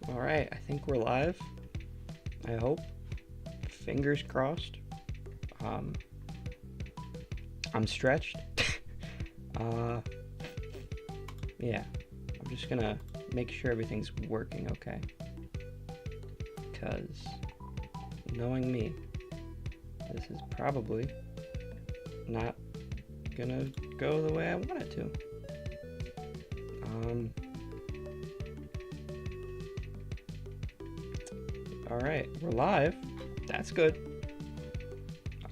Alright, I think we're live. I hope. Fingers crossed. I'm stretched. Yeah. I'm just gonna make sure everything's working okay. Because, knowing me, this is probably not gonna go the way I want it to. Alright, we're live. That's good.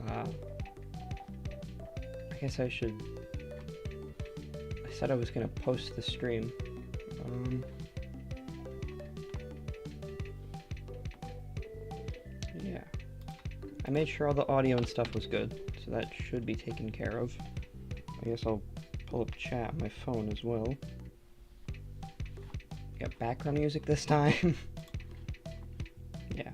I guess I said I was gonna post the stream. Yeah. I made sure all the audio and stuff was good, so that should be taken care of. I guess I'll pull up chat on my phone as well. Got background music this time. Yeah.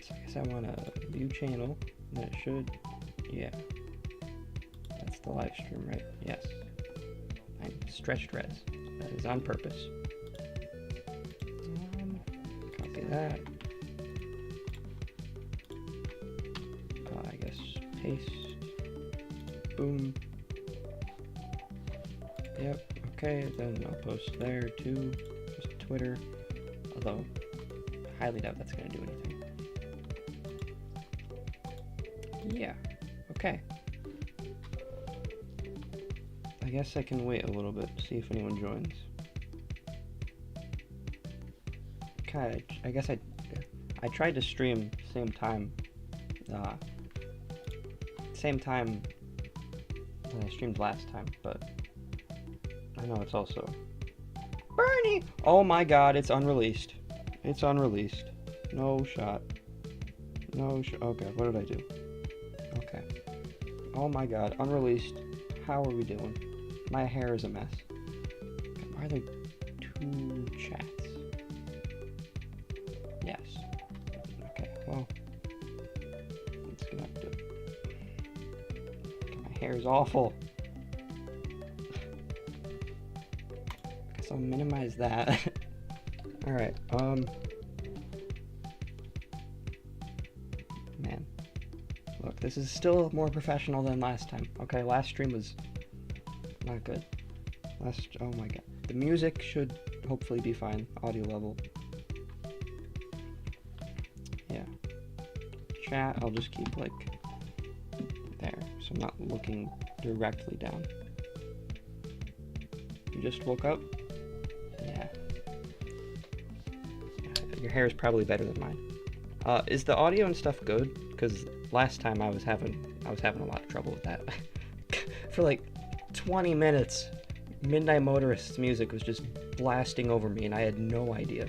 So I guess I want to view channel, and it should, yeah. That's the live stream, right? Yes. I'm stretched res. That is on purpose. Copy that. I guess paste. Boom. Yep, okay, then I'll post there too, just Twitter, although I highly doubt that's going to do anything. Yeah, okay. I guess I can wait a little bit, see if anyone joins. Okay, I guess I tried to stream same time that I streamed last time, but I know it's also Bernie! Oh my god, it's unreleased. It's unreleased. No shot. No shot. Okay, what did I do? Okay. Oh my god, unreleased. How are we doing? My hair is a mess. Why are there 2 chats? Yes. Okay, well. I'm just gonna have to. My hair is awful. I'll minimize that. Alright, man. Look, this is still more professional than last time. Okay, last stream was not good. Oh my god. The music should hopefully be fine, audio level. Yeah. Chat, I'll just keep, like, there, so I'm not looking directly down. You just woke up? Yeah. Your hair is probably better than mine. Is the audio and stuff good? Because last time I was having a lot of trouble with that. For like 20 minutes, Midnight Motorist's music was just blasting over me, and I had no idea.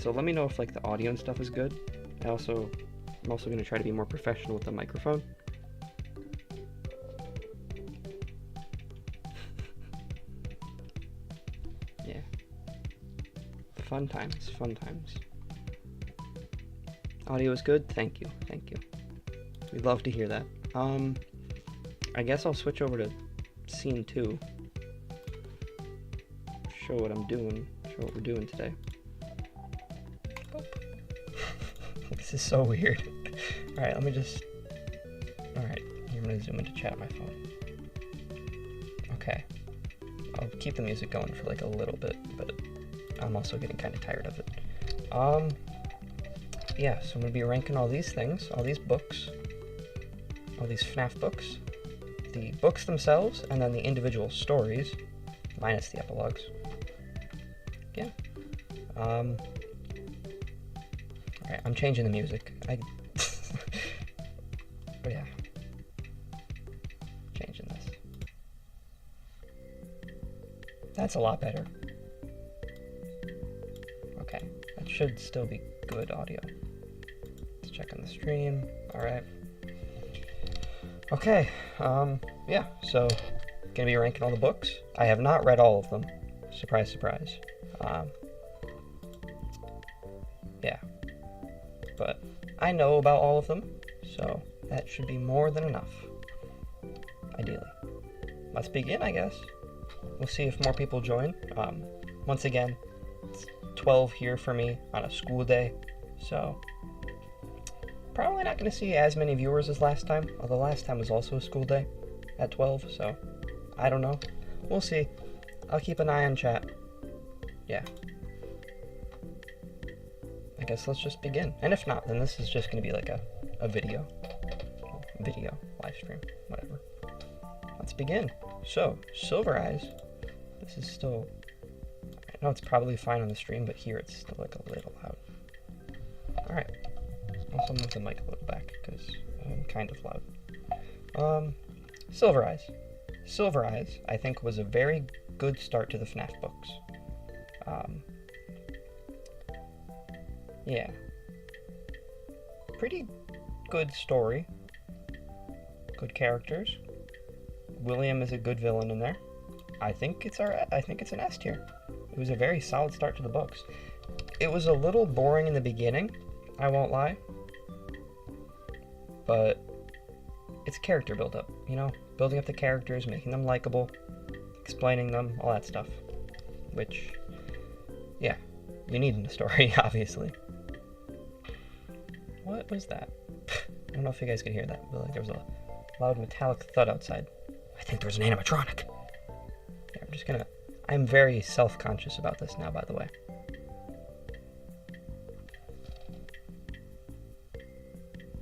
So let me know if like the audio and stuff is good. I'm also gonna try to be more professional with the microphone. Yeah. Fun times, fun times. Audio is good? Thank you, thank you. We'd love to hear that. I guess I'll switch over to scene 2. Show what I'm doing, show what we're doing today. This is so weird. Alright, let me just... Alright, I'm gonna zoom into chat on my phone. Okay. I'll keep the music going for like a little bit, but I'm also getting kind of tired of it. Yeah, so I'm going to be ranking all these things, all these books, all these FNaF books, the books themselves, and then the individual stories, minus the epilogues. Yeah. Alright, I'm changing the music. Oh yeah. Changing this. That's a lot better. Okay, that should still be good audio. Let's check on the stream. Alright. Okay, yeah, so gonna be ranking all the books. I have not read all of them. Surprise, surprise. Yeah. But I know about all of them, so that should be more than enough. Ideally. Let's begin, I guess. We'll see if more people join. Once again, it's 12 here for me on a school day, so probably not going to see as many viewers as last time, although last time was also a school day at 12, so I don't know. We'll see. I'll keep an eye on chat. Yeah. I guess let's just begin. And if not, then this is just going to be like a video. Video, live stream, whatever. Let's begin. So, Silver Eyes. This is still... I know it's probably fine on the stream, but here it's still like a little loud. Alright. Also move the mic a little back, because I'm kind of loud. Silver Eyes. Silver Eyes, I think, was a very good start to the FNaF books. Yeah. Pretty good story. Good characters. William is a good villain in there. I think it's an S tier. It was a very solid start to the books. It was a little boring in the beginning, I won't lie. But it's character build-up, you know? Building up the characters, making them likable, explaining them, all that stuff. Which, yeah, you need in a story, obviously. What was that? I don't know if you guys could hear that, but like there was a loud metallic thud outside. I think there's an animatronic. Yeah, I'm very self-conscious about this now, by the way.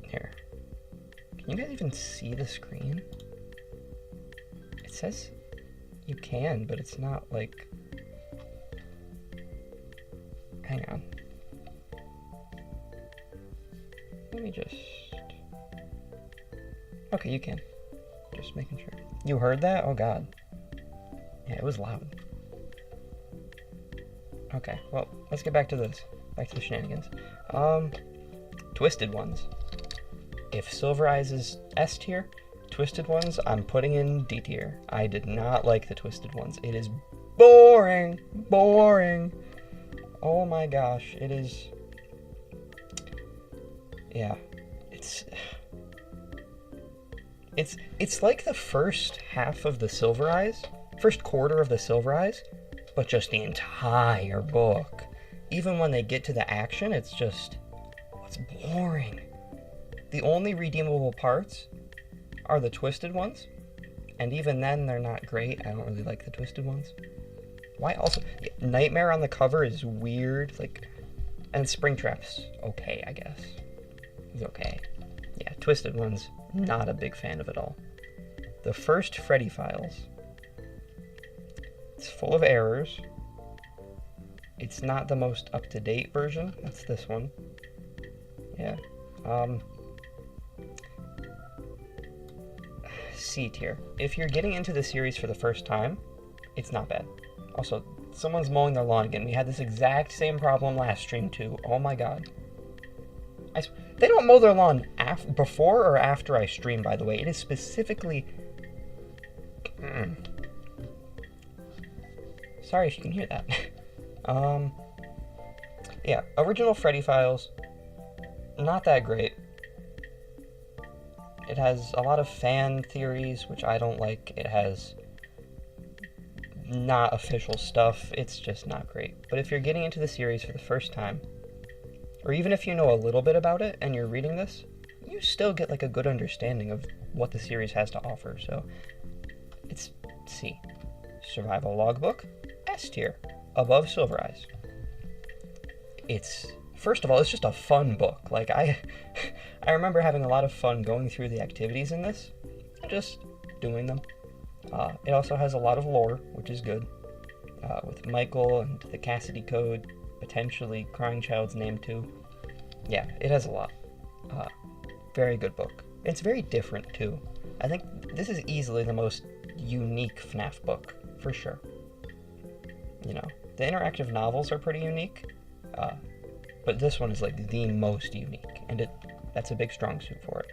Here. Can you guys even see the screen? It says you can, but it's not like... Hang on. Let me just... Okay, you can. Just making sure. You heard that? Oh god. Yeah, it was loud. Okay, well, let's get back to this. Back to the shenanigans. Twisted Ones. If Silver Eyes is S tier, Twisted Ones, I'm putting in D tier. I did not like the Twisted Ones. It is boring. Boring. Oh my gosh, it is... Yeah. It's like the first half of the Silver Eyes, first quarter of the Silver Eyes, but just the entire book. Even when they get to the action, it's boring. The only redeemable parts are the Twisted Ones, and even then they're not great. I don't really like the Twisted Ones. Why also... Nightmare on the cover is weird, like... And Springtrap's okay, I guess. It's okay. Yeah, Twisted Ones, not a big fan of it all. The first Freddy Files. It's full of errors. It's not the most up-to-date version. That's this one. Yeah. C tier. If you're getting into the series for the first time, it's not bad. Also, someone's mowing their lawn again. We had this exact same problem last stream too. Oh my god. They don't mow their lawn before or after I stream, by the way. It is specifically... Sorry if you can hear that. Yeah, original Freddy Files, not that great. It has a lot of fan theories, which I don't like. It has not official stuff. It's just not great. But if you're getting into the series for the first time, or even if you know a little bit about it and you're reading this, you still get like a good understanding of what the series has to offer. So it's C. Survival Logbook, S tier, above Silver Eyes. First of all, it's just a fun book. Like I remember having a lot of fun going through the activities in this, just doing them. It also has a lot of lore, which is good, with Michael and the Cassidy Code, potentially Crying Child's name too. Yeah, it has a lot. Very good book. It's very different too. I think this is easily the most unique FNaF book, for sure. You know, the interactive novels are pretty unique, but this one is like the most unique, and that's a big strong suit for it.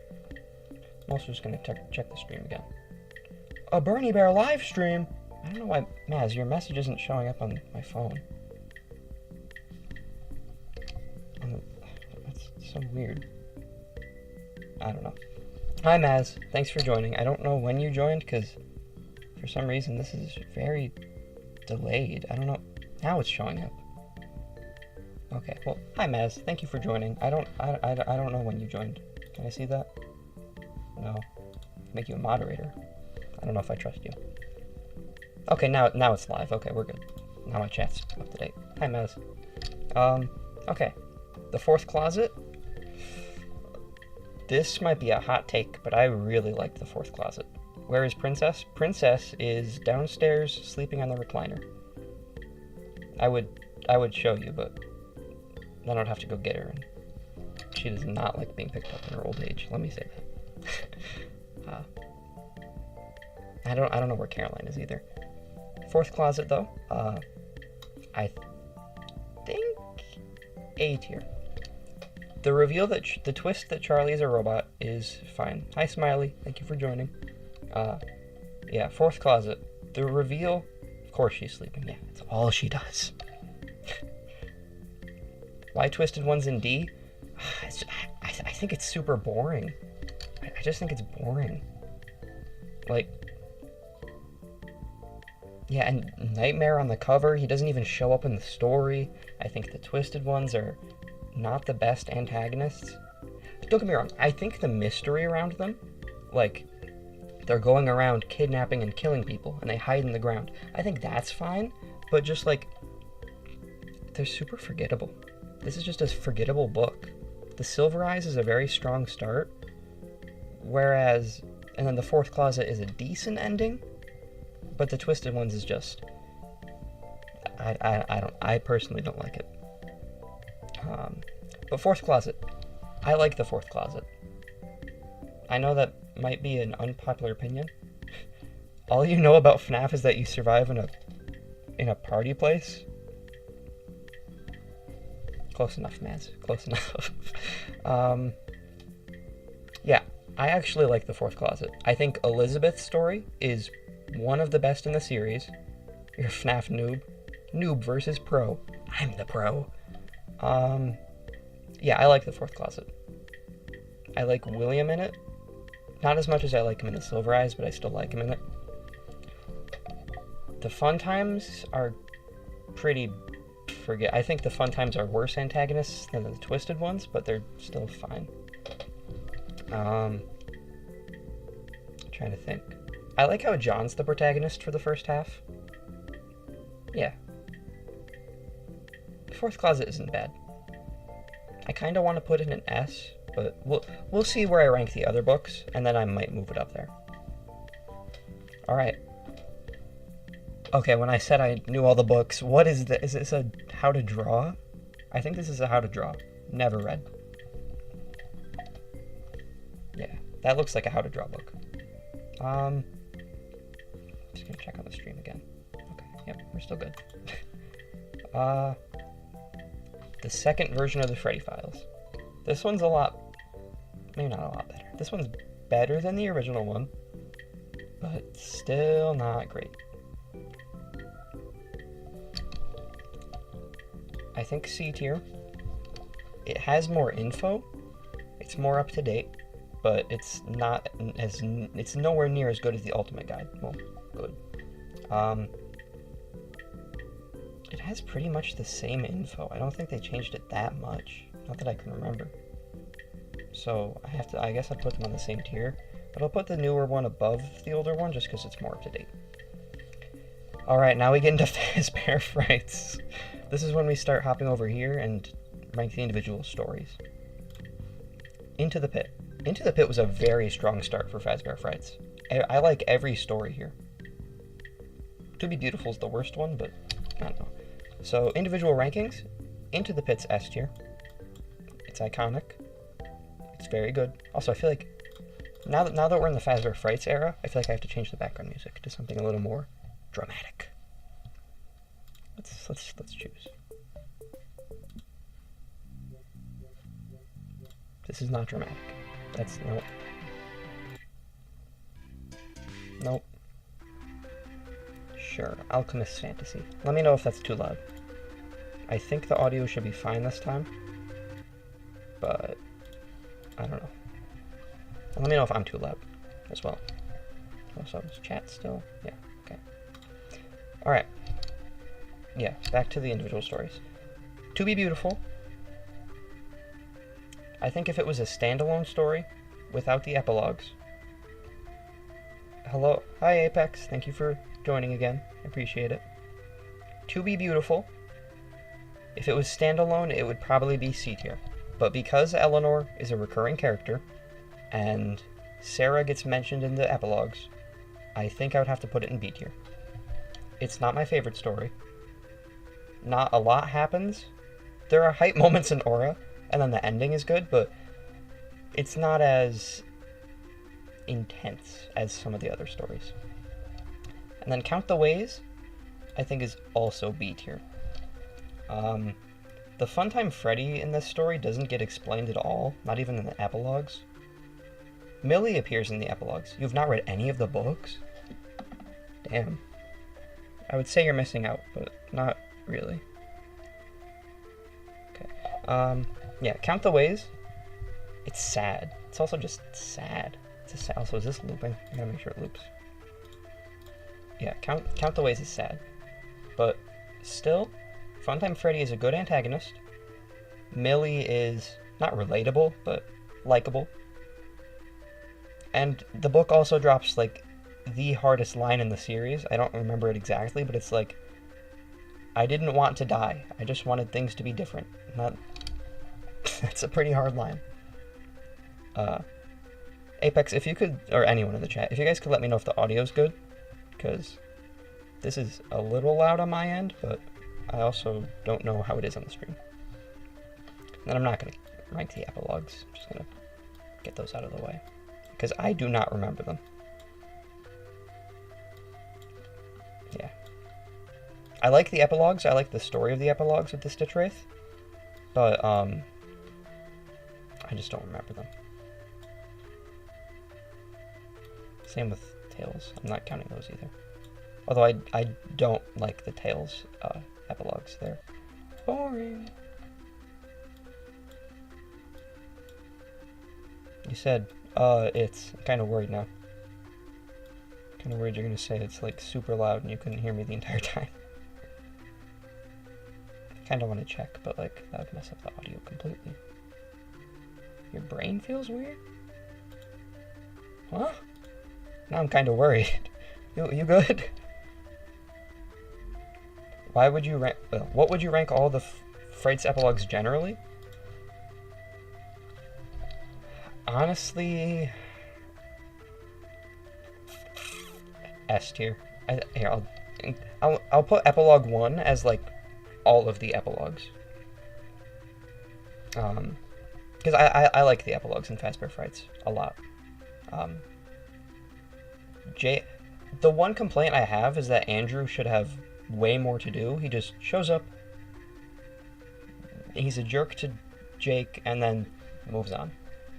I'm also just gonna check the stream again. A Bernie Bear live stream! I don't know why, Maz, your message isn't showing up on my phone. That's so weird. I don't know. Hi, Maz. Thanks for joining. I don't know when you joined, because For some reason, this is very delayed. I don't know. Now it's showing up. Okay, well, hi Maz. Thank you for joining. I don't know when you joined. Can I see that? No. Make you a moderator. I don't know if I trust you. Okay, now it's live. Okay, we're good. Now my chat's up to date. Hi Maz. Okay. The fourth closet. This might be a hot take, but I really liked the fourth closet. Where is Princess? Princess is downstairs sleeping on the recliner. I would show you, but then I'd have to go get her, and she does not like being picked up in her old age. Let me say that. I don't know where Caroline is either. Fourth closet though. I think A tier. The reveal that the twist that Charlie is a robot is fine. Hi Smiley, thank you for joining. Yeah, fourth closet. The reveal, of course she's sleeping. Yeah, that's all she does. Why Twisted One's in D? I think it's super boring. I just think it's boring. Like, yeah, and Nightmare on the cover, he doesn't even show up in the story. I think the Twisted Ones are not the best antagonists. Don't get me wrong, I think the mystery around them, like, they're going around kidnapping and killing people, and they hide in the ground. I think that's fine, but just, like, they're super forgettable. This is just a forgettable book. The Silver Eyes is a very strong start, whereas, and then the Fourth Closet is a decent ending, but the Twisted Ones is just, I personally don't like it. But Fourth Closet, I like the Fourth Closet. I know that might be an unpopular opinion. All you know about FNaF is that you survive in a party place. Close enough, Maz. Close enough. Yeah, I actually like the Fourth Closet. I think Elizabeth's story is one of the best in the series. You're a FNaF noob. Noob versus pro. I'm the pro. Yeah, I like the Fourth Closet. I like William in it. Not as much as I like him in the Silver Eyes, but I still like him in it. The Fun Times are pretty... I think the Fun Times are worse antagonists than the Twisted Ones, but they're still fine. Trying to think. I like how John's the protagonist for the first half. Yeah. The Fourth Closet isn't bad. I kind of want to put it in an S, but we'll see where I rank the other books, and then I might move it up there. Alright. Okay, when I said I knew all the books, what is this? Is this a how to draw? I think this is a how to draw. Never read. Yeah, that looks like a how to draw book. Just gonna check on the stream again. Okay, yep, we're still good. The second version of the Freddy Files. This one's a lot, maybe not a lot better. This one's better than the original one, but still not great. I think C tier. It has more info. It's more up to date, but it's not as, it's nowhere near as good as the Ultimate Guide. Well, good. It has pretty much the same info. I don't think they changed it that much. Not that I can remember. So I guess I'd put them on the same tier, but I'll put the newer one above the older one just because it's more up to date. Alright, now we get into Fazbear Frights. This is when we start hopping over here and rank the individual stories. Into the Pit. Into the Pit was a very strong start for Fazbear Frights. I like every story here. To Be Beautiful is the worst one, but I don't know. So, individual rankings. Into the Pit's S tier. It's iconic. It's very good. Also, I feel like now that we're in the Fazbear Frights era, I feel like I have to change the background music to something a little more dramatic. Let's choose. This is not dramatic. That's nope. Nope. Sure, Alchemist's Fantasy. Let me know if that's too loud. I think the audio should be fine this time, but I don't know. Let me know if I'm too loud as well. Also, is chat still? Yeah. Alright. Yeah, back to the individual stories. To Be Beautiful. I think if it was a standalone story, without the epilogues. Hello. Hi, Apex. Thank you for joining again. I appreciate it. To Be Beautiful. If it was standalone, it would probably be C tier. But because Eleanor is a recurring character, and Sarah gets mentioned in the epilogues, I think I would have to put it in B tier. It's not my favorite story. Not a lot happens. There are hype moments in Aura, and then the ending is good, but it's not as intense as some of the other stories. And then Count the Ways, I think, is also B tier. The Funtime Freddy in this story doesn't get explained at all, not even in the epilogues. Millie appears in the epilogues. You've not read any of the books? Damn. I would say you're missing out, but not really. Okay. Yeah, Count the Ways. It's sad. It's also just sad. Also, is this looping? I gotta make sure it loops. Yeah, Count the Ways is sad. But still, Funtime Freddy is a good antagonist. Millie is not relatable, but likable. And the book also drops, like, the hardest line in the series. I don't remember it exactly, but it's like, I didn't want to die. I just wanted things to be different. That's a pretty hard line. Apex, if you could, or anyone in the chat, if you guys could let me know if the audio's good, because this is a little loud on my end, but I also don't know how it is on the stream. And I'm not going to rank the epilogues. I'm just going to get those out of the way, because I do not remember them. Yeah. I like the epilogues. I like the story of the epilogues with the Stitch Wraith, but I just don't remember them. Same with Tales. I'm not counting those either. Although I don't like the Tales epilogues. They're boring. You said, it's... I'm kind of worried now. Kind of worried you're going to say it's, like, super loud and you couldn't hear me the entire time. I kind of want to check, but, like, that would mess up the audio completely. Your brain feels weird? Huh? Now I'm kind of worried. You good? Why would you rank... Well, what would you rank all the Frights epilogues generally? Honestly... S tier. Here, I'll put epilogue 1 as, like, all of the epilogues. Because I like the epilogues in Fazbear Frights a lot. The one complaint I have is that Andrew should have way more to do. He just shows up, he's a jerk to Jake, and then moves on.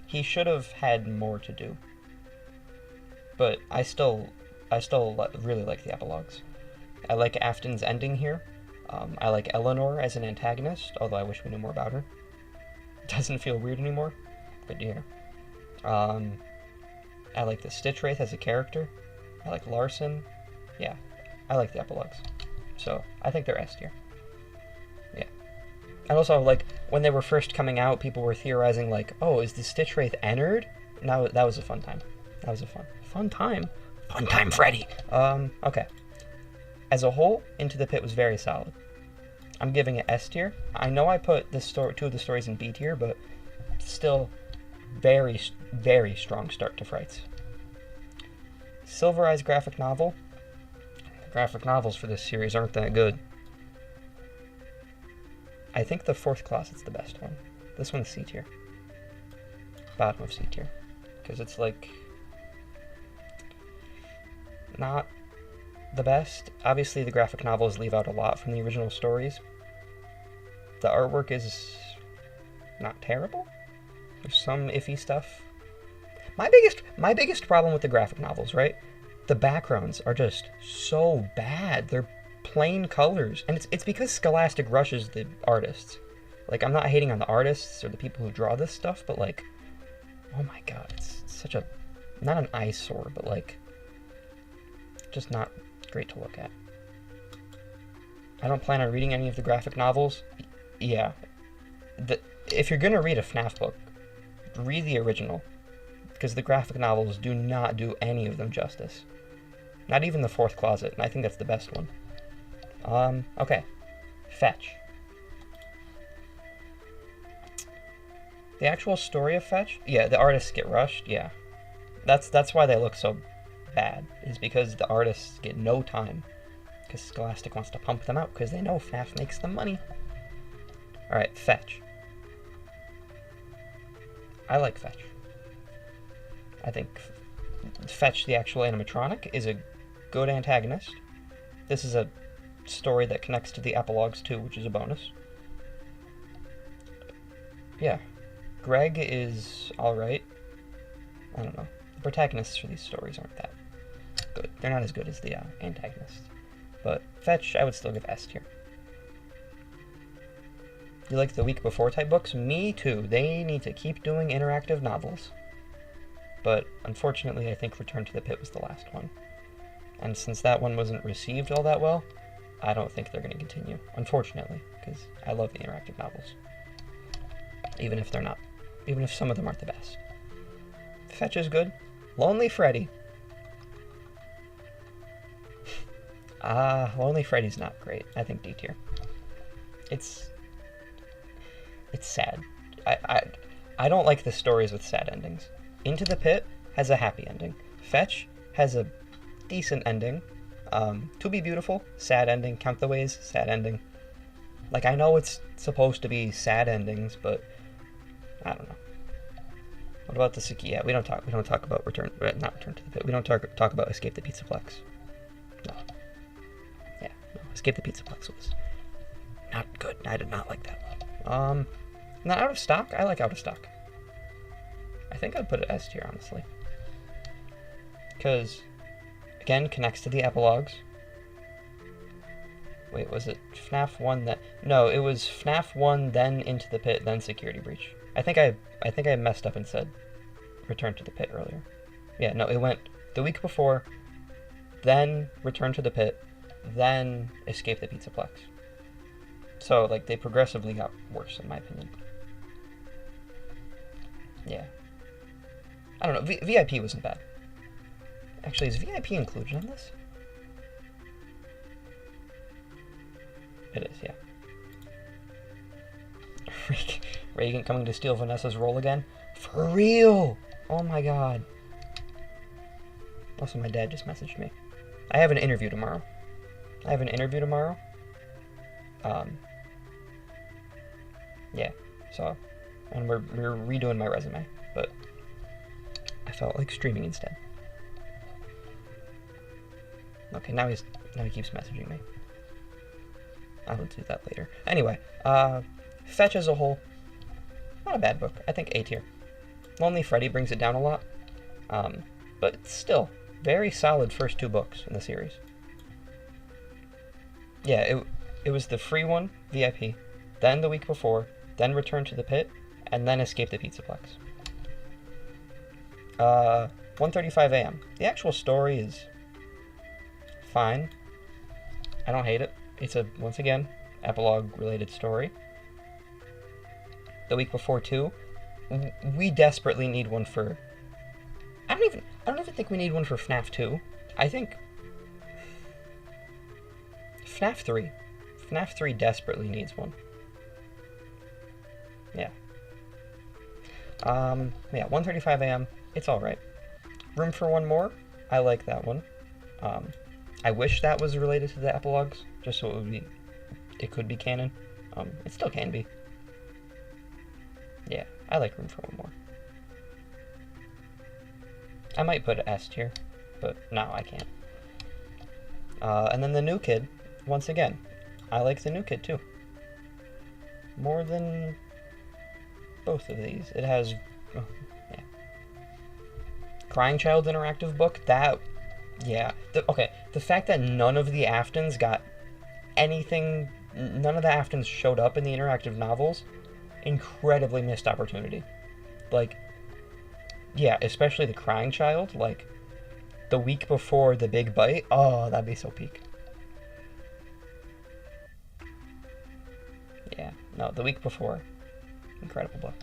He should have had more to do. But I still really like the epilogues. I like Afton's ending here. I like Eleanor as an antagonist, although I wish we knew more about her. Doesn't feel weird anymore. Good to hear. I like the Stitch Wraith as a character. I like Larson. Yeah, I like the epilogues. So, I think they're S tier. Yeah. And also, like, when they were first coming out, people were theorizing, like, oh, is the Stitch Wraith Ennard? That was a fun time. That was a fun time? Fun time, Freddy! Okay. As a whole, Into the Pit was very solid. I'm giving it S tier. I know I put two of the stories in B tier, but still very, very strong start to Frights. Silver Eyes graphic novel. Graphic novels for this series aren't that good. I think the Fourth Closet's the best one. This one's C tier. Bottom of C tier. Because it's like... not the best. Obviously the graphic novels leave out a lot from the original stories. The artwork is not terrible. There's some iffy stuff. My biggest problem with the graphic novels, right? The backgrounds are just so bad. They're plain colors. And it's because Scholastic rushes the artists. Like, I'm not hating on the artists or the people who draw this stuff, but like, oh my god, it's such a, not an eyesore, but like, just not great to look at. I don't plan on reading any of the graphic novels. Yeah. If you're gonna read a FNaF book, read the original. Because the graphic novels do not do any of them justice. Not even the Fourth Closet, and I think that's the best one. Okay. Fetch. The actual story of Fetch? Yeah, the artists get rushed, yeah. That's why they look so bad, is because the artists get no time. Because Scholastic wants to pump them out, because they know FNaF makes them money. Alright, Fetch. I like Fetch. I think Fetch, the actual animatronic, is a good antagonist. This is a story that connects to the epilogues too, which is a bonus. Yeah. Greg is alright. I don't know. The protagonists for these stories aren't that good. They're not as good as the antagonists. But Fetch, I would still give S tier. You like the Week Before type books? Me too. They need to keep doing interactive novels. But unfortunately, I think Return to the Pit was the last one. And since that one wasn't received all that well, I don't think they're going to continue. Unfortunately, because I love the interactive novels. Even if they're not. Even if some of them aren't the best. Fetch is good. Lonely Freddy. Lonely Freddy's not great. I think D tier. It's sad. I don't like the stories with sad endings. Into the Pit has a happy ending. Fetch has a decent ending. To Be Beautiful, sad ending. Count the Ways, sad ending. Like, I know it's supposed to be sad endings, but I don't know. What about the Suki? Yeah, we don't talk about not Return to the Pit. We don't talk about Escape the Pizzaplex. No. Yeah, no. Escape the Pizzaplex was not good. I did not like that one. Not Out of Stock. I like Out of Stock. I think I'd put it S tier, honestly. Because, again, connects to the epilogues. Wait, was it FNaF 1 that... No, it was FNaF 1, then Into the Pit, then Security Breach. I think I messed up and said Return to the Pit earlier. Yeah, no, it went the Week Before, then Return to the Pit, then Escape the Pizzaplex. So, like, they progressively got worse, in my opinion. Yeah. I don't know, VIP wasn't bad. Actually, is VIP included on this? It is, yeah. Reagan coming to steal Vanessa's role again? For real! Oh my god. Also, my dad just messaged me. I have an interview tomorrow. Yeah, so... And we're redoing my resume, but... I felt like streaming instead. Okay, now he keeps messaging me. I'll do that later. Anyway, Fetch as a whole, not a bad book. I think A tier. Lonely Freddy brings it down a lot, but still, very solid first two books in the series. Yeah, it was the free one, VIP, then the Week Before, then Return to the Pit, and then Escape the Pizzaplex. 1:35 a.m. The actual story is fine. I don't hate it. It's a, once again, epilogue-related story. The Week Before too, we desperately need one for... I don't even think we need one for FNaF 2. I think... FNaF 3. FNaF 3 desperately needs one. Yeah. Yeah, 1:35 a.m. It's alright. Room for One More? I like that one. I wish that was related to the epilogues, just so it could be canon. It still can be. Yeah, I like Room for One More. I might put an S tier, but no, I can't. And then The New Kid, once again, I like The New Kid too. More than both of these. It has, yeah. Crying Child interactive book, that, yeah. Okay, the fact that none of the Aftons got anything, none of the Aftons showed up in the interactive novels, incredibly missed opportunity. Like, yeah, especially the Crying Child, like, the week before the big bite, oh, that'd be so peak. No, the week before. Incredible book.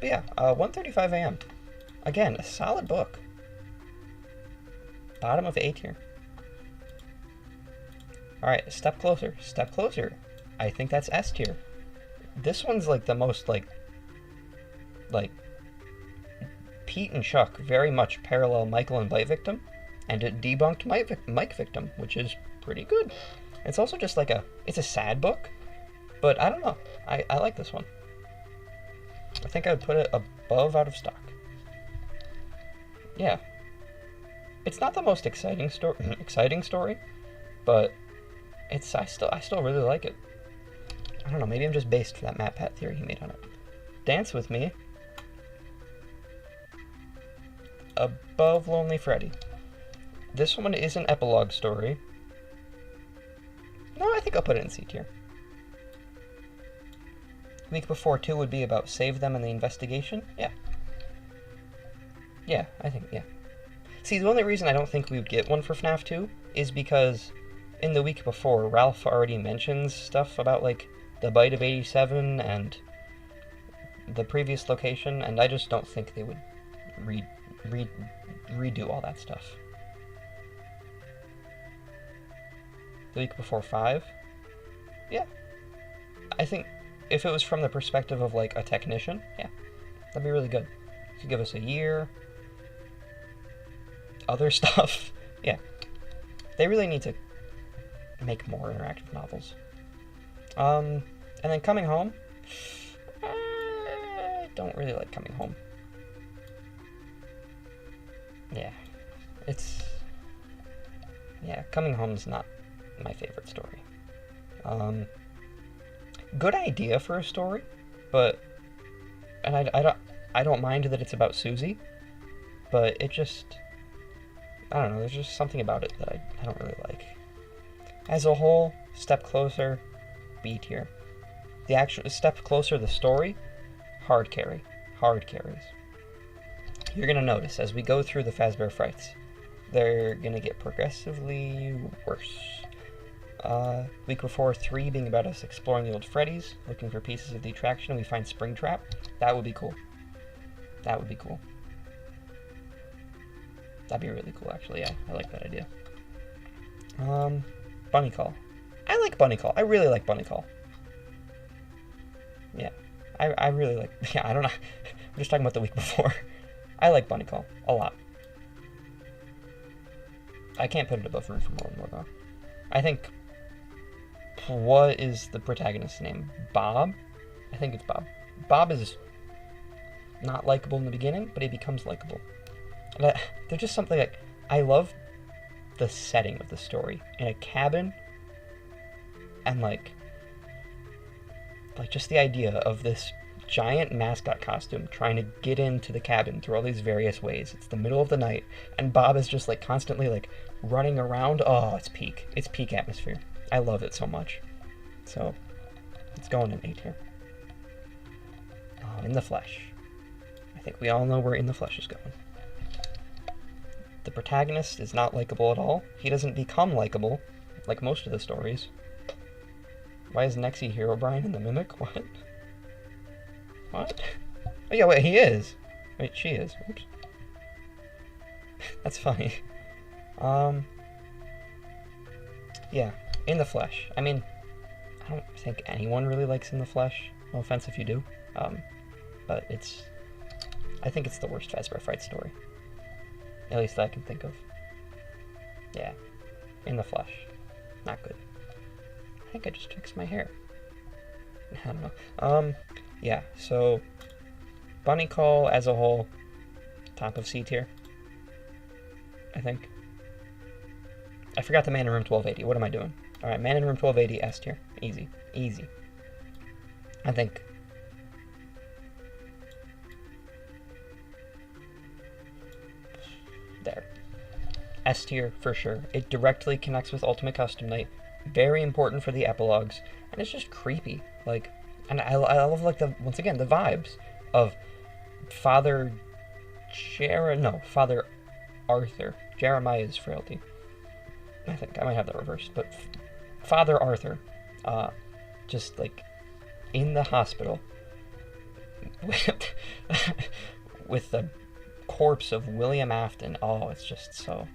But yeah, 1:35 a.m. Again, a solid book. Bottom of A tier. Alright, step closer. Step closer. I think that's S tier. This one's like the most like Pete and Chuck very much parallel Michael and Bite Victim, and it debunked Mike Victim, which is pretty good. It's also just like it's a sad book, but I don't know. I like this one. I think I would put it above Out of Stock. Yeah. It's not the most exciting story, but I still really like it. I don't know, maybe I'm just based for that Matt Pat theory he made on it. Dance With Me. Above Lonely Freddy. This one is an epilogue story. No, I think I'll put it in C tier. Week before 2 would be about Save Them and the Investigation. Yeah. Yeah, I think, yeah. See, the only reason I don't think we would get one for FNaF 2 is because in the week before, Ralph already mentions stuff about, like, the Bite of 87 and the previous location, and I just don't think they would redo all that stuff. The week before 5? Yeah. I think if it was from the perspective of, like, a technician, yeah, that'd be really good. You could give us a year, other stuff. Yeah. They really need to make more interactive novels. And then Coming Home. I don't really like Coming Home. Yeah. Coming Home's not my favorite story. Good idea for a story, but I don't mind that it's about Susie, but it just, I don't know, there's just something about it that I don't really like. As a whole, Step Closer, B tier. The actual Step Closer, the story, hard carries. You're gonna notice as we go through the Fazbear Frights, they're gonna get progressively worse. Week before 3 being about us exploring the old Freddy's, looking for pieces of the attraction, and we find Springtrap. That would be cool. That would be cool. That'd be really cool, actually, yeah. I like that idea. Bunny Call. I like Bunny Call. I really like Bunny Call. Yeah. I really like... Yeah, I don't know. I'm just talking about the week before. I like Bunny Call a lot. I can't put it above Room for More and More, though. I think... What is the protagonist's name? Bob? I think it's Bob. Bob is not likable in the beginning, but he becomes likable. And there's just something like... I love the setting of the story. In a cabin, and like just the idea of this giant mascot costume trying to get into the cabin through all these various ways. It's the middle of the night, and Bob is just like constantly like running around. Oh, it's peak. It's peak atmosphere. I love it so much. So, it's going in A tier. In the Flesh. I think we all know where In the Flesh is going. The protagonist is not likable at all. He doesn't become likable, like most of the stories. Why is Nexie Herobrine in the Mimic? What? What? Oh yeah, wait, he is. Wait, she is. Oops. That's funny. Yeah, In the Flesh. I mean, I don't think anyone really likes In the Flesh. No offense if you do. But I think it's the worst Fazbear Fright story. At least that I can think of. Yeah. In the Flesh. Not good. I think I just fixed my hair. I don't know. Yeah, so Bunny Call as a whole, top of C tier, I think. I forgot the Man in Room 1280. What am I doing? Alright, Man in Room 1280, S tier. Easy. Easy. I think. There. S tier for sure. It directly connects with Ultimate Custom Night. Very important for the epilogues. And it's just creepy. Like, and I love, like, once again, the vibes of Father Arthur. Jeremiah's frailty. I think I might have that reversed, but Father Arthur, just like in the hospital with the corpse of William Afton. Oh, it's just so...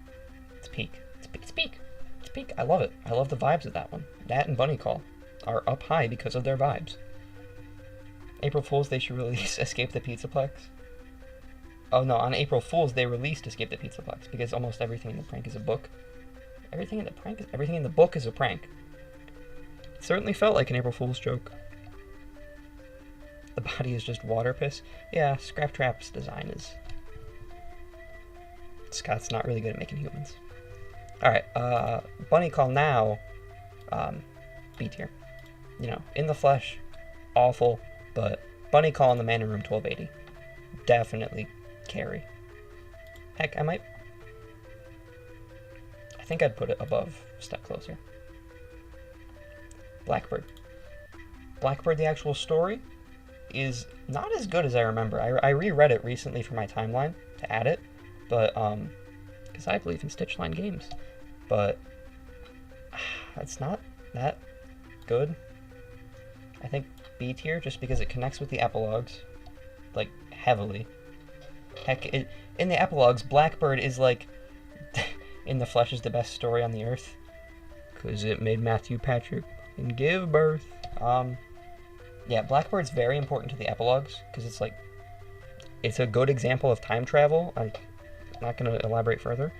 It's peak. It's peak. It's peak. I love it. I love the vibes of that one. That and Bunny Call are up high because of their vibes. April Fools, they should release Escape the Pizzaplex. Oh no, on April Fools they released Escape the Pizzaplex because almost everything in the prank is a book. Everything in the book is a prank. It certainly felt like an April Fool's joke. The body is just water piss. Yeah, Scraptrap's design is... Scott's not really good at making humans. Alright, Bunny Call now, B tier. You know, in the flesh, awful, but Bunny Call in the Man in Room 1280. Definitely carry. Heck, I think I'd put it above Step Closer. Blackbird. Blackbird, the actual story, is not as good as I remember. I reread it recently for my timeline to add it, but, because I believe in Stitchline games, but it's not that good. I think B tier, just because it connects with the epilogues, like, heavily. Heck, in the epilogues, Blackbird is like, In the Flesh is the best story on the earth, because it made Matthew Patrick and give birth. Yeah, Blackbird's very important to the epilogues, because it's like, it's a good example of time travel. I'm not going to elaborate further.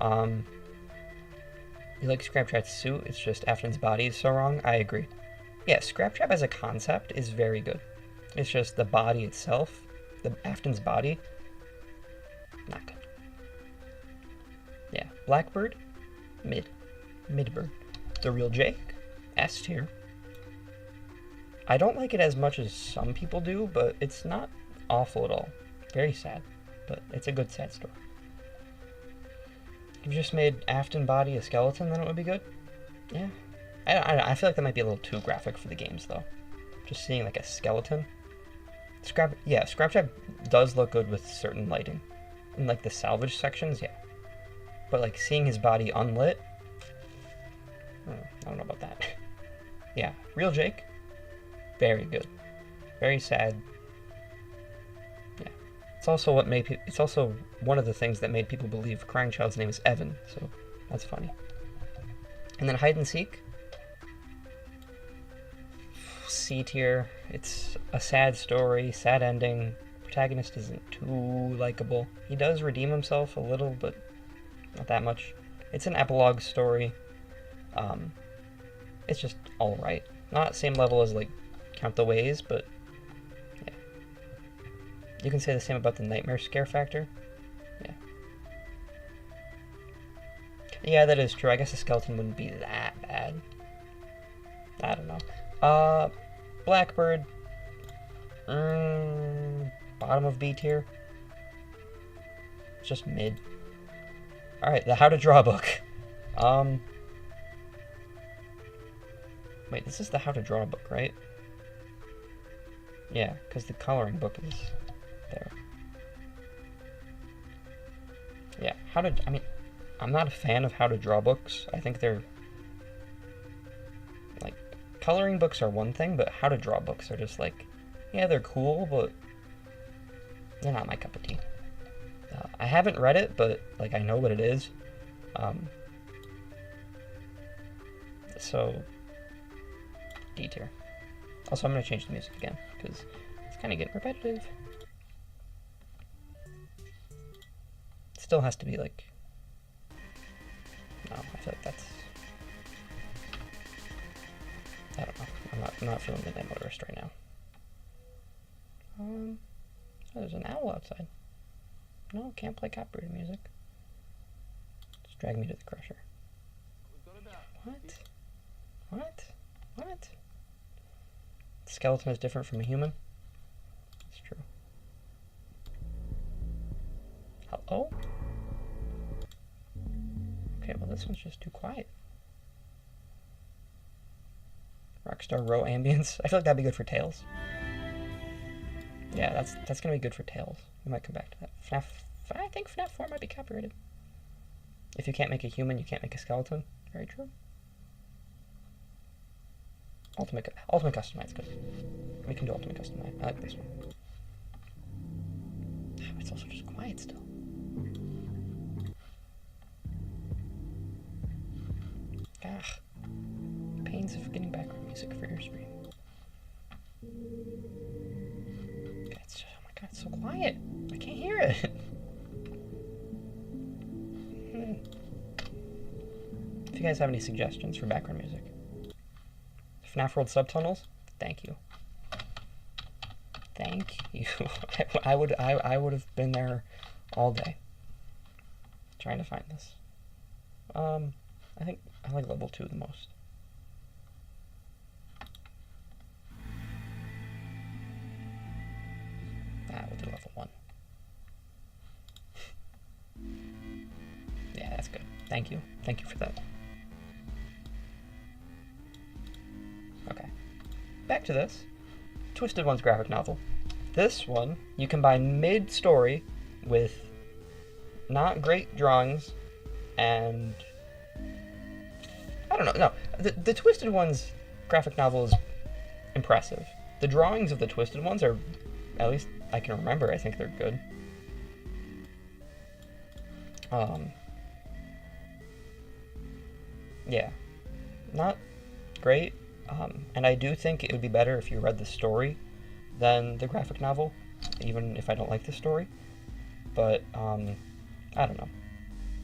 You like Scraptrap's suit, it's just Afton's body is so wrong. I agree. Yeah, Scraptrap as a concept is very good. It's just the body itself, the Afton's body, not good. Yeah, Blackbird, midbird. The Real Jake, S tier. I don't like it as much as some people do, but it's not awful at all. Very sad, but it's a good sad story. If you just made Afton body a skeleton, then it would be good. Yeah. I feel like that might be a little too graphic for the games, though. Just seeing, like, a skeleton. Scraptrap does look good with certain lighting. In, like, the salvage sections, yeah. But, like, seeing his body unlit, I don't know about that. Yeah, Real Jake, very good. Very sad. Yeah. It's also one of the things that made people believe Crying Child's name is Evan, so that's funny. And then Hide and Seek, C tier. It's a sad story, sad ending. Protagonist isn't too likable. He does redeem himself a little, but not that much. It's an epilogue story. It's just alright. Not same level as, like, Count the Ways, but yeah. You can say the same about the Nightmare Scare Factor. Yeah. Yeah, that is true. I guess a skeleton wouldn't be that bad. I don't know. Blackbird. Bottom of B tier. It's just mid. Alright, the How to Draw book. Wait, this is the How to Draw book, right? Yeah, because the coloring book is there. Yeah, I'm not a fan of How to Draw books. I think they're, like, coloring books are one thing, but How to Draw books are just like, yeah, they're cool, but they're not my cup of tea. I haven't read it, but, like, I know what it is. So, D tier. Also, I'm going to change the music again, because it's kind of getting repetitive. It still has to be, like... No, I feel like that's... I don't know. I'm not feeling Midnight Motorist right now. Oh, there's an owl outside. No, can't play copyrighted music. Just drag me to the crusher. What? What? What? The skeleton is different from a human? It's true. Hello? Okay, well this one's just too quiet. Rockstar Row ambience. I feel like that'd be good for Tails. Yeah, that's gonna be good for Tails. We might come back to that. FNaF, I think FNaF 4 might be copyrighted. If you can't make a human, you can't make a skeleton. Very true. Ultimate Custom Night's good. We can do Ultimate Custom Night. I like this one. It's also just quiet still. Ah, pains of getting background music for your stream. God, oh my god, it's so quiet. I can't hear it. If you guys have any suggestions for background music. FNaF World subtunnels? Thank you. Thank you. I would have been there all day trying to find this. I think I like level 2 the most. We'll do level 1. Yeah, that's good. Thank you. Thank you for that. Okay. Back to this. Twisted One's graphic novel. This one, you can buy mid-story with not great drawings and... I don't know. No, the Twisted One's graphic novel is impressive. The drawings of the Twisted Ones are, at least I can remember, I think they're good. Yeah, not great. And I do think it would be better if you read the story than the graphic novel, even if I don't like the story. But, I don't know.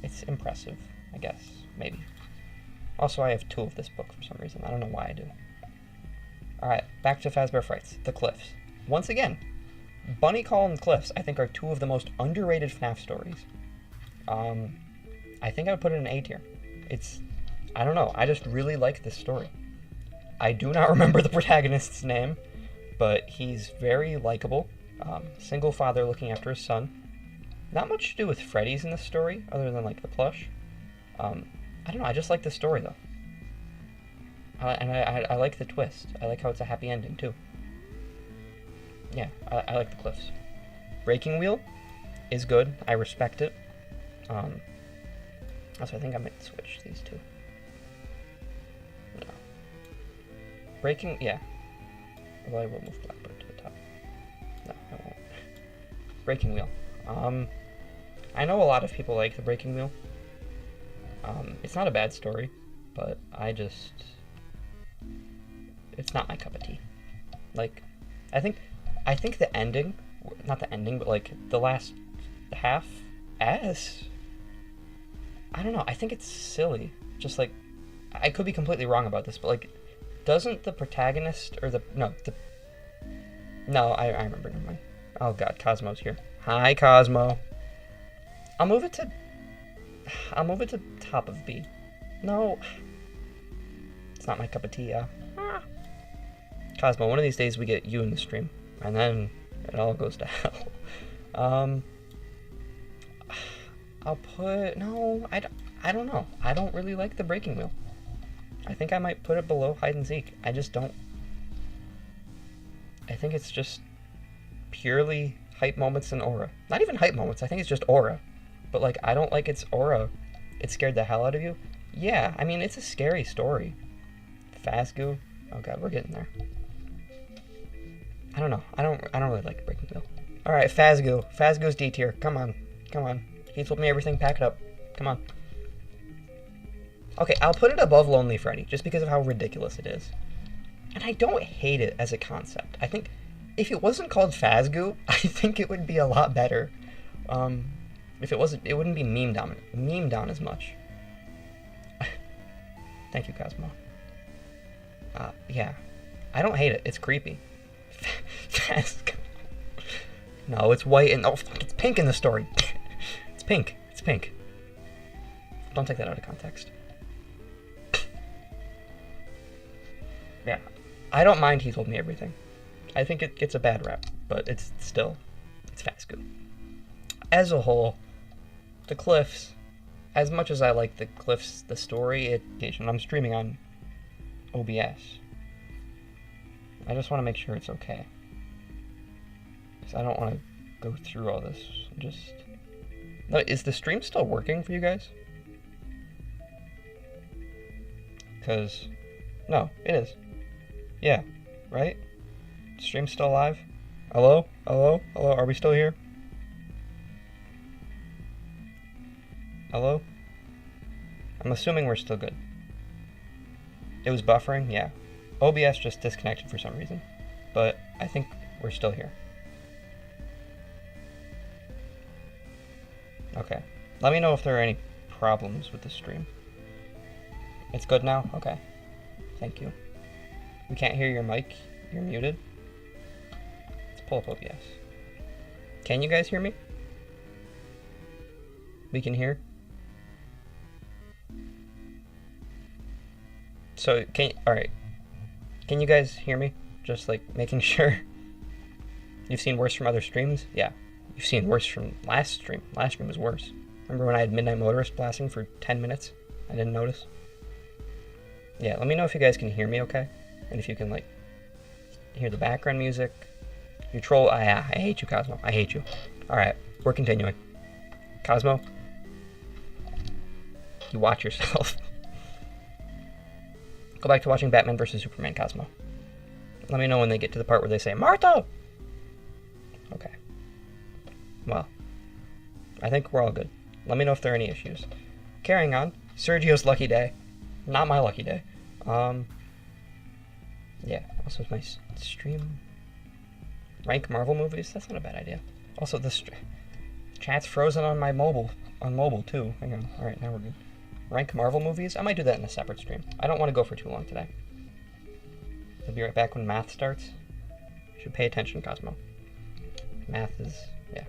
It's impressive, I guess, maybe. Also, I have 2 of this book for some reason. I don't know why I do. Alright, back to Fazbear Frights, The Cliffs. Once again, Bunny Call and Cliffs, I think, are 2 of the most underrated FNAF stories. I think I would put it in A tier. I don't know, I just really like this story. I do not remember the protagonist's name, but he's very likable. Single father looking after his son. Not much to do with Freddy's in this story, other than, like, the plush. I don't know, I just like the story, though. And I like the twist. I like how it's a happy ending, too. Yeah, I like the Cliffs. Breaking Wheel is good. I respect it. Also, I think I might switch these 2. No. Yeah. Well, I will move Blackbird to the top. No, I won't. Breaking Wheel. I know a lot of people like the Breaking Wheel. It's not a bad story, but it's not my cup of tea. Like, I think the ending, not the ending, but like the last half, I don't know, I think it's silly. Just like, I could be completely wrong about this, but like, doesn't the protagonist, or I remember, never mind. Oh god, Cosmo's here. Hi, Cosmo. I'll move it to top of B. No. It's not my cup of tea, yeah. Cosmo, one of these days we get you in the stream, and then it all goes to hell. I'll put... No, I don't know. I don't really like the Breaking Wheel. I think I might put it below Hide and Seek. I just don't... I think it's just purely hype moments and aura. Not even hype moments, I think it's just aura. But, like, I don't like its aura. It scared the hell out of you. Yeah, I mean, it's a scary story. Fazgoo. Oh god, we're getting there. I don't know. I don't really like Breaking Wheel. Alright, Fazgoo. Fazgoo's D tier. Come on. Come on. He told me everything. Pack it up. Come on. Okay, I'll put it above Lonely Freddy, just because of how ridiculous it is. And I don't hate it as a concept. I think if it wasn't called Fazgoo, I think it would be a lot better. If it wasn't, it wouldn't be meme down as much. Thank you, Cosmo. Yeah. I don't hate it. It's creepy. Fazgoo. No, it's white and... Oh, fuck, it's pink in the story. It's pink. It's pink. Don't take that out of context. Yeah. I don't mind He Told Me Everything. I think it gets a bad rap, but it's Fazgoo. As a whole, The Cliffs, as much as I like The Cliffs, the story, I'm streaming on OBS. I just want to make sure it's okay. Because I don't want to go through all this. No, is the stream still working for you guys? Because, no, it is. Yeah, right? Stream's still alive? Hello? Hello? Hello? Are we still here? Hello? I'm assuming we're still good. It was buffering? Yeah. OBS just disconnected for some reason. But I think we're still here. Okay. Let me know if there are any problems with the stream. It's good now? Okay. Thank you. We can't hear your mic. You're muted. Let's pull up OBS. Can you guys hear me? We can hear? So, alright. Can you guys hear me? Just like making sure. You've seen worse from other streams? Yeah. You've seen worse from last stream. Last stream was worse. Remember when I had Midnight Motorist blasting for 10 minutes? I didn't notice. Yeah, let me know if you guys can hear me okay. And if you can, like, hear the background music. You troll. I hate you, Cosmo. I hate you. Alright, we're continuing. Cosmo, you watch yourself. Go back to watching Batman vs. Superman, Cosmo. Let me know when they get to the part where they say, Martha! Okay. Well, I think we're all good. Let me know if there are any issues. Carrying on. Sergio's lucky day. Not my lucky day. Yeah, also my stream. Rank Marvel movies? That's not a bad idea. Also, this chat's frozen on my mobile. On mobile, too. Hang on. Alright, now we're good. Rank Marvel movies? I might do that in a separate stream. I don't want to go for too long today. I'll be right back when math starts. You should pay attention, Cosmo. Math is... yeah.